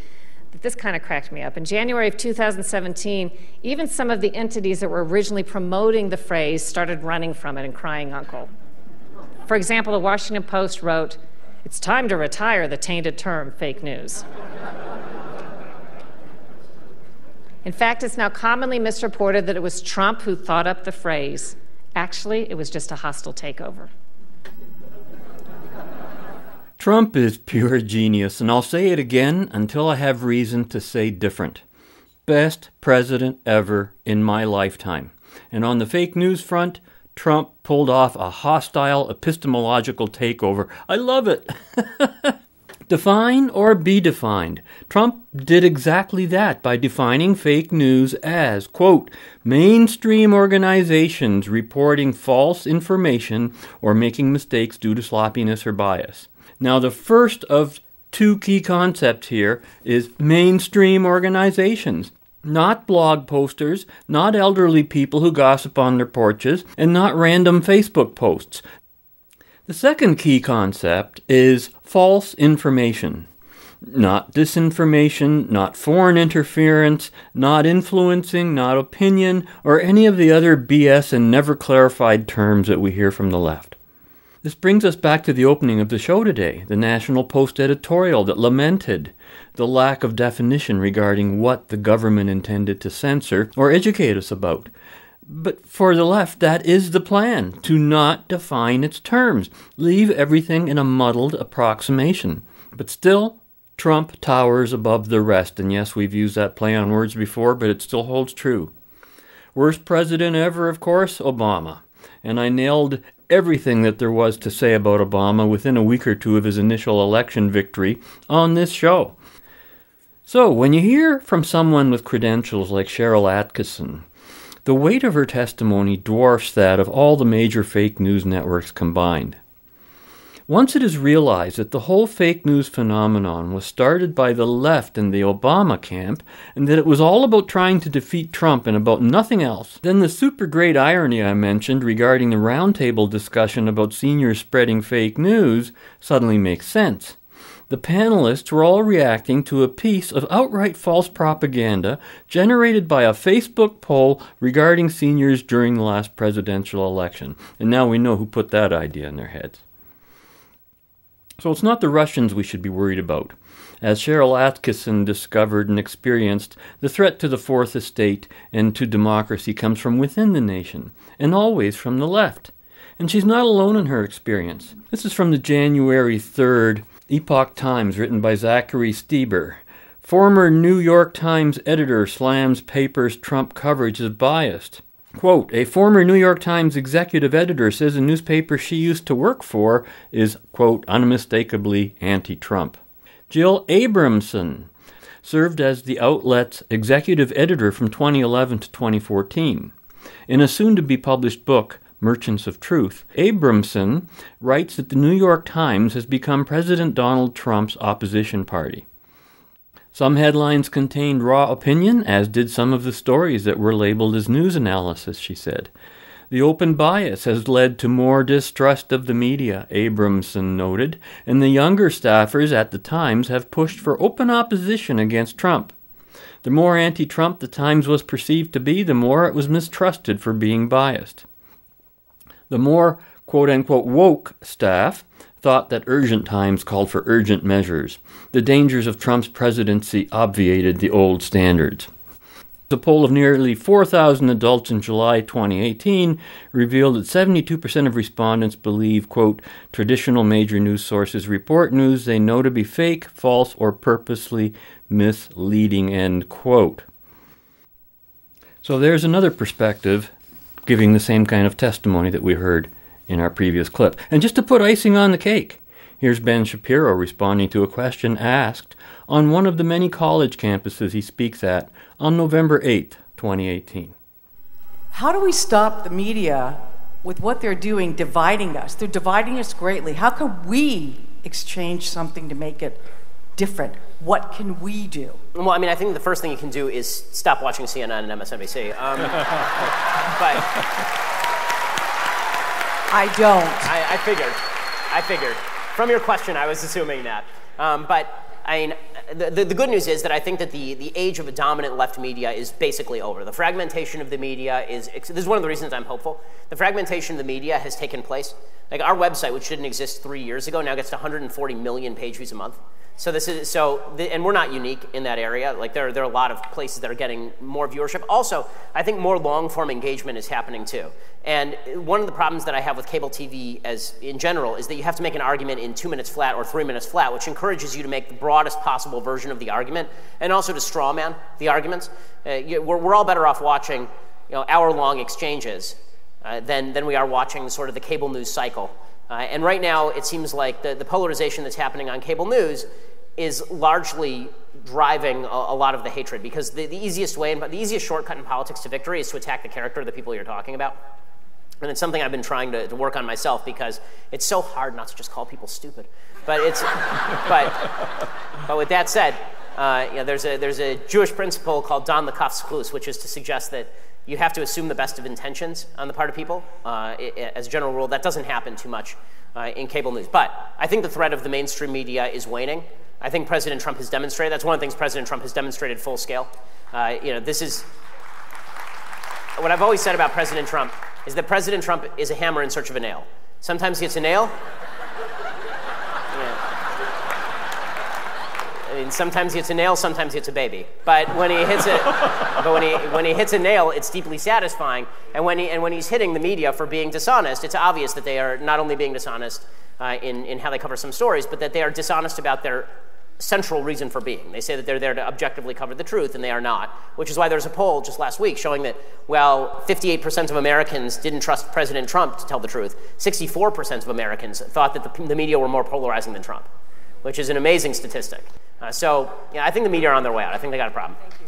that this kind of cracked me up. In January of 2017, even some of the entities that were originally promoting the phrase started running from it and crying uncle. For example, the Washington Post wrote, "It's time to retire the tainted term fake news." In fact, it's now commonly misreported that it was Trump who thought up the phrase. Actually, it was just a hostile takeover. Trump is pure genius, and I'll say it again until I have reason to say different. Best president ever in my lifetime. And on the fake news front, Trump pulled off a hostile epistemological takeover. I love it. Define or be defined. Trump did exactly that by defining fake news as, quote, mainstream organizations reporting false information or making mistakes due to sloppiness or bias. Now, the first of two key concepts here is mainstream organizations. Not blog posters, not elderly people who gossip on their porches, and not random Facebook posts. The second key concept is false information. Not disinformation, not foreign interference, not influencing, not opinion, or any of the other BS and never clarified terms that we hear from the left. This brings us back to the opening of the show today, the National Post editorial that lamented the lack of definition regarding what the government intended to censor or educate us about. But for the left, that is the plan, to not define its terms, leave everything in a muddled approximation. But still, Trump towers above the rest, and yes, we've used that play on words before, but it still holds true. Worst president ever, of course, Obama. And I nailed everything that there was to say about Obama within a week or two of his initial election victory on this show. So, when you hear from someone with credentials like Cheryl Atkinson, the weight of her testimony dwarfs that of all the major fake news networks combined. Once it is realized that the whole fake news phenomenon was started by the left and the Obama camp, and that it was all about trying to defeat Trump and about nothing else, then the super great irony I mentioned regarding the roundtable discussion about seniors spreading fake news suddenly makes sense. The panelists were all reacting to a piece of outright false propaganda generated by a Facebook poll regarding seniors during the last presidential election. And now we know who put that idea in their heads. So it's not the Russians we should be worried about. As Cheryl Atkinson discovered and experienced, the threat to the Fourth Estate and to democracy comes from within the nation, and always from the left. And she's not alone in her experience. This is from the January 3rd Epoch Times, written by Zachary Stieber. Former New York Times editor slams paper's Trump coverage as biased. Quote, a former New York Times executive editor says a newspaper she used to work for is, quote, unmistakably anti-Trump. Jill Abramson served as the outlet's executive editor from 2011 to 2014. In a soon-to-be-published book, Merchants of Truth, Abramson writes that the New York Times has become President Donald Trump's opposition party. Some headlines contained raw opinion, as did some of the stories that were labeled as news analysis, she said. The open bias has led to more distrust of the media, Abramson noted, and the younger staffers at the Times have pushed for open opposition against Trump. The more anti-Trump the Times was perceived to be, the more it was mistrusted for being biased. The more quote-unquote woke staff thought that urgent times called for urgent measures. The dangers of Trump's presidency obviated the old standards. A poll of nearly 4,000 adults in July 2018 revealed that 72% of respondents believe, quote, traditional major news sources report news they know to be fake, false, or purposely misleading, end quote. So there's another perspective giving the same kind of testimony that we heard in our previous clip. And just to put icing on the cake, here's Ben Shapiro responding to a question asked on one of the many college campuses he speaks at on November 8th, 2018. How do we stop the media with what they're doing, dividing us? They're dividing us greatly. How can we exchange something to make it different? What can we do? Well, I mean, I think the first thing you can do is stop watching CNN and MSNBC. But I don't. I figured. From your question, I was assuming that. But I mean, the good news is that I think that the age of a dominant left media is basically over. The fragmentation of the media is, this is one of the reasons I'm hopeful. The fragmentation of the media has taken place. Like our website, which didn't exist 3 years ago, now gets to 140 million page views a month. So and we're not unique in that area. Like there are a lot of places that are getting more viewership. Also, I think more long-form engagement is happening too. And one of the problems that I have with cable TV as in general is that you have to make an argument in 2 minutes flat or 3 minutes flat, which encourages you to make the broadest possible version of the argument and also to straw man the arguments. We're all better off watching hour-long exchanges than we are watching sort of the cable news cycle. And right now, it seems like the polarization that's happening on cable news is largely driving a lot of the hatred, because the easiest way, the easiest shortcut in politics to victory is to attack the character of the people you're talking about. And it's something I've been trying to work on myself, because it's so hard not to just call people stupid. But it's, but with that said, there's a Jewish principle called Dan lekaf zchus, which is to suggest that you have to assume the best of intentions on the part of people. As a general rule, that doesn't happen too much in cable news. But I think the threat of the mainstream media is waning. I think President Trump has demonstrated, that's one of the things President Trump has demonstrated full scale. This is, what I've always said about President Trump is that President Trump is a hammer in search of a nail. Sometimes he hits a nail. Sometimes he hits a nail, sometimes he hits a baby. But when he hits when he hits a nail, it's deeply satisfying. And when he's hitting the media for being dishonest, it's obvious that they are not only being dishonest in how they cover some stories, but that they are dishonest about their central reason for being. They say that they're there to objectively cover the truth, and they are not, which is why there's a poll just last week showing that, well, 58% of Americans didn't trust President Trump to tell the truth. 64% of Americans thought that the media were more polarizing than Trump, which is an amazing statistic. So I think the media are on their way out. I think they got a problem. Thank you.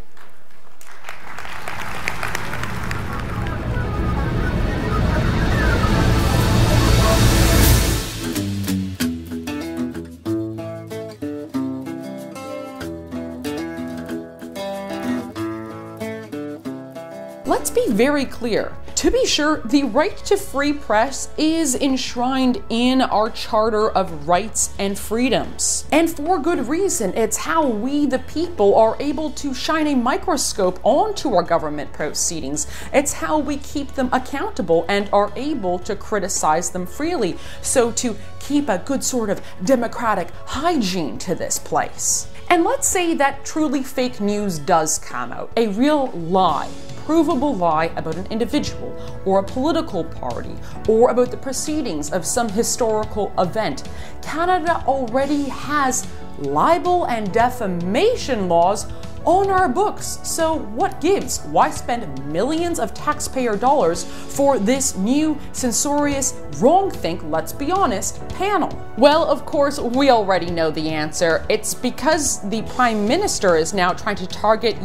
Let's be very clear. To be sure, the right to free press is enshrined in our Charter of Rights and Freedoms. And for good reason. It's how we, the people, are able to shine a microscope onto our government proceedings. It's how we keep them accountable and are able to criticize them freely. So to keep a good sort of democratic hygiene to this place. And let's say that truly fake news does come out, a real lie, provable lie about an individual or a political party or about the proceedings of some historical event. Canada already has libel and defamation laws on our books. So what gives? Why spend millions of taxpayer dollars for this new censorious wrong-think, let's be honest, panel? Well, of course, we already know the answer. It's because the Prime Minister is now trying to target,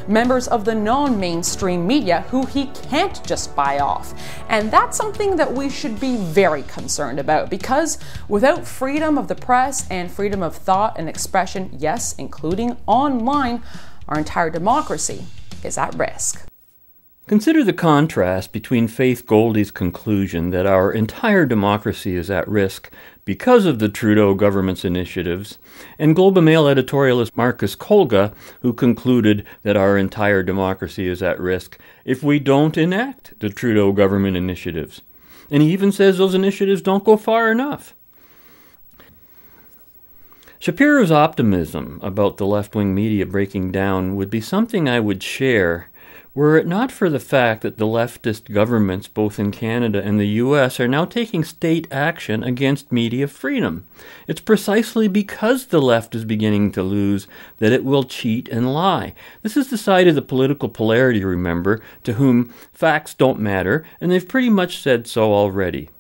members of the non-mainstream media who he can't just buy off. And that's something that we should be very concerned about, because without freedom of the press and freedom of thought and expression, yes, including online, our entire democracy is at risk. Consider the contrast between Faith Goldie's conclusion that our entire democracy is at risk because of the Trudeau government's initiatives, and Globe and Mail editorialist Marcus Kolga, who concluded that our entire democracy is at risk if we don't enact the Trudeau government initiatives. And he even says those initiatives don't go far enough. Shapiro's optimism about the left-wing media breaking down would be something I would share were it not for the fact that the leftist governments both in Canada and the US are now taking state action against media freedom. It's precisely because the left is beginning to lose that it will cheat and lie. This is the side of the political polarity, remember, to whom facts don't matter, and they've pretty much said so already.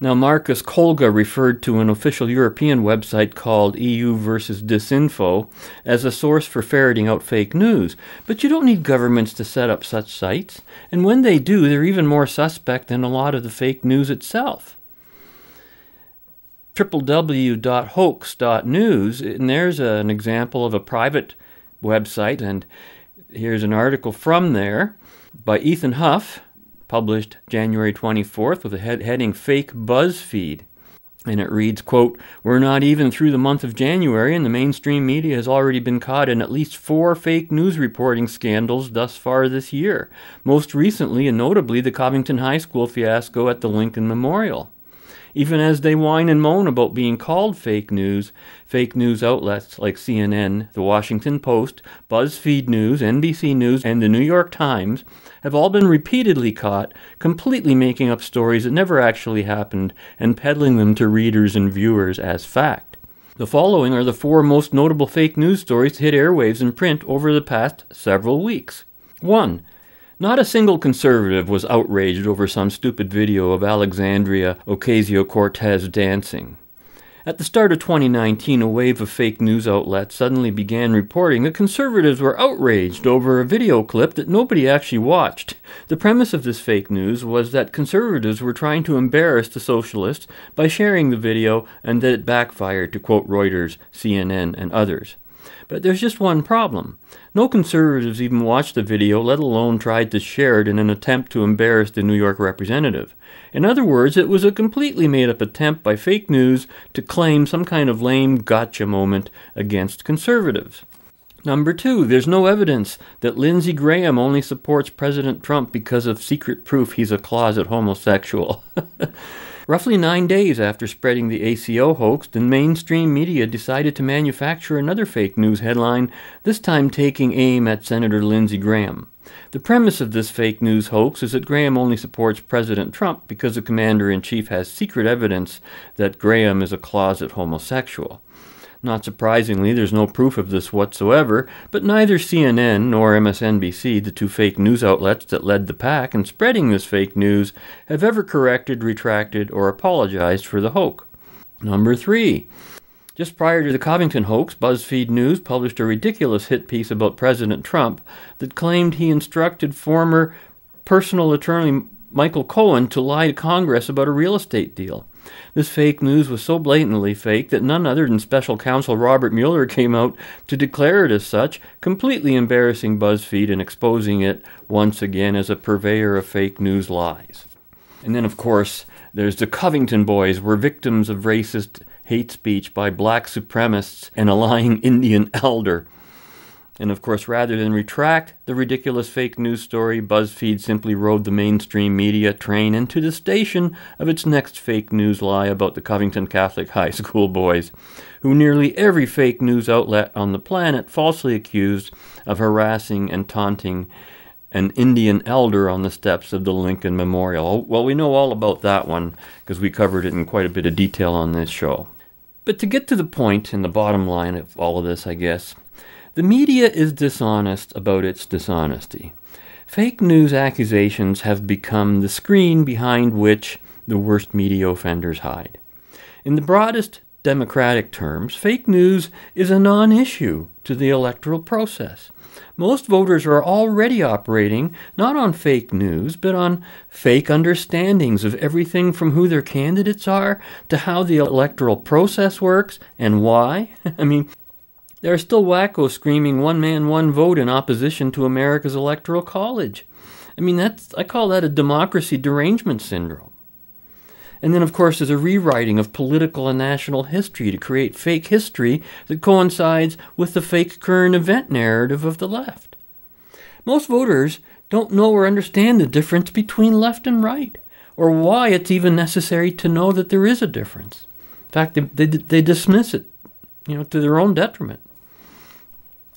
Now, Marcus Kolga referred to an official European website called EU versus Disinfo as a source for ferreting out fake news. But you don't need governments to set up such sites. And when they do, they're even more suspect than a lot of the fake news itself. www.hoax.news, and there's an example of a private website, and here's an article from there by Ethan Huff, published January 24th with a heading Fake BuzzFeed. And it reads, quote, "We're not even through the month of January and the mainstream media has already been caught in at least 4 fake news reporting scandals thus far this year. Most recently and notably the Covington High School fiasco at the Lincoln Memorial. Even as they whine and moan about being called fake news outlets like CNN, The Washington Post, BuzzFeed News, NBC News, and The New York Times have all been repeatedly caught completely making up stories that never actually happened and peddling them to readers and viewers as fact. The following are the 4 most notable fake news stories to hit airwaves and print over the past several weeks. 1. Not a single conservative was outraged over some stupid video of Alexandria Ocasio-Cortez dancing. At the start of 2019, a wave of fake news outlets suddenly began reporting that conservatives were outraged over a video clip that nobody actually watched. The premise of this fake news was that conservatives were trying to embarrass the socialists by sharing the video, and that it backfired, to quote Reuters, CNN, and others. But there's just one problem. No conservatives even watched the video, let alone tried to share it in an attempt to embarrass the New York representative. In other words, it was a completely made-up attempt by fake news to claim some kind of lame gotcha moment against conservatives. Number 2, there's no evidence that Lindsey Graham only supports President Trump because of secret proof he's a closet homosexual. Roughly 9 days after spreading the ACO hoax, the mainstream media decided to manufacture another fake news headline, this time taking aim at Senator Lindsey Graham. The premise of this fake news hoax is that Graham only supports President Trump because the commander-in-chief has secret evidence that Graham is a closet homosexual. Not surprisingly, there's no proof of this whatsoever, but neither CNN nor MSNBC, the two fake news outlets that led the pack in spreading this fake news, have ever corrected, retracted, or apologized for the hoax. Number 3. Just prior to the Covington hoax, BuzzFeed News published a ridiculous hit piece about President Trump that claimed he instructed former personal attorney Michael Cohen to lie to Congress about a real estate deal. This fake news was so blatantly fake that none other than special counsel Robert Mueller came out to declare it as such, completely embarrassing BuzzFeed and exposing it once again as a purveyor of fake news lies. And then, of course, there's the Covington boys were victims of racist hate speech by black supremacists and a lying Indian elder. And of course, rather than retract the ridiculous fake news story, BuzzFeed simply rode the mainstream media train into the station of its next fake news lie about the Covington Catholic High School boys, who nearly every fake news outlet on the planet falsely accused of harassing and taunting an Indian elder on the steps of the Lincoln Memorial. Well, we know all about that one because we covered it in quite a bit of detail on this show. But to get to the point and the bottom line of all of this, I guess, the media is dishonest about its dishonesty. Fake news accusations have become the screen behind which the worst media offenders hide. In the broadest democratic terms, fake news is a non-issue to the electoral process. Most voters are already operating not on fake news, but on fake understandings of everything from who their candidates are to how the electoral process works and why. I mean, there are still wackos screaming one man, one vote in opposition to America's electoral college. I mean, I call that a democracy derangement syndrome. And then, of course, there's a rewriting of political and national history to create fake history that coincides with the fake current event narrative of the left. Most voters don't know or understand the difference between left and right, or why it's even necessary to know that there is a difference. In fact, they dismiss it, to their own detriment.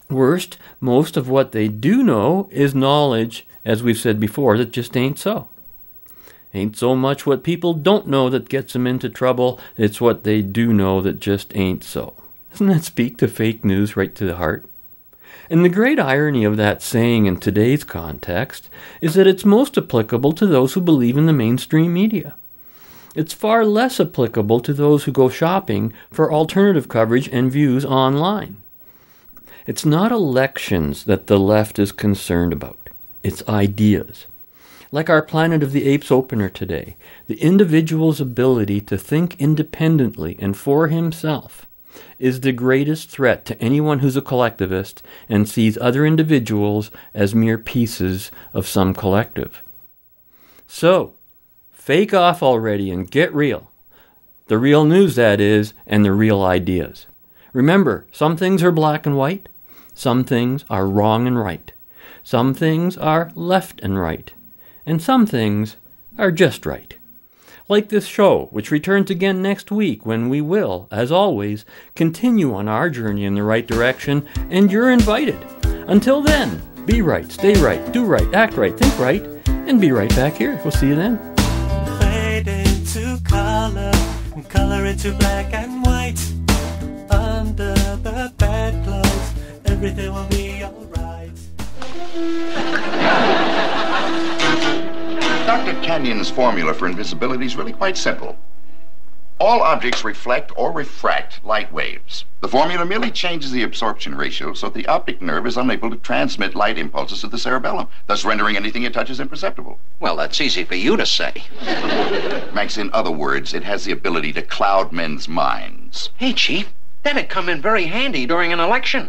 Worst, most of what they do know is knowledge, as we've said before, that just ain't so. Ain't so much what people don't know that gets them into trouble, it's what they do know that just ain't so. Doesn't that speak to fake news right to the heart? And the great irony of that saying in today's context is that it's most applicable to those who believe in the mainstream media. It's far less applicable to those who go shopping for alternative coverage and views online. It's not elections that the left is concerned about. It's ideas. Like our Planet of the Apes opener today, the individual's ability to think independently and for himself is the greatest threat to anyone who's a collectivist and sees other individuals as mere pieces of some collective. So, fake off already and get real. The real news, that is, and the real ideas. Remember, some things are black and white, some things are wrong and right, some things are left and right, and some things are just right. Like this show, which returns again next week when we will, as always, continue on our journey in the right direction, and you're invited. Until then, be right, stay right, do right, act right, think right, and be right back here. We'll see you then. Fade into color, and color into black and white. Under the bedclothes, everything will be alright. Dr. Canyon's formula for invisibility is really quite simple. All objects reflect or refract light waves. The formula merely changes the absorption ratio so the optic nerve is unable to transmit light impulses to the cerebellum, thus rendering anything it touches imperceptible. Well, that's easy for you to say. Max, in other words, it has the ability to cloud men's minds. Hey, Chief, that'd come in very handy during an election.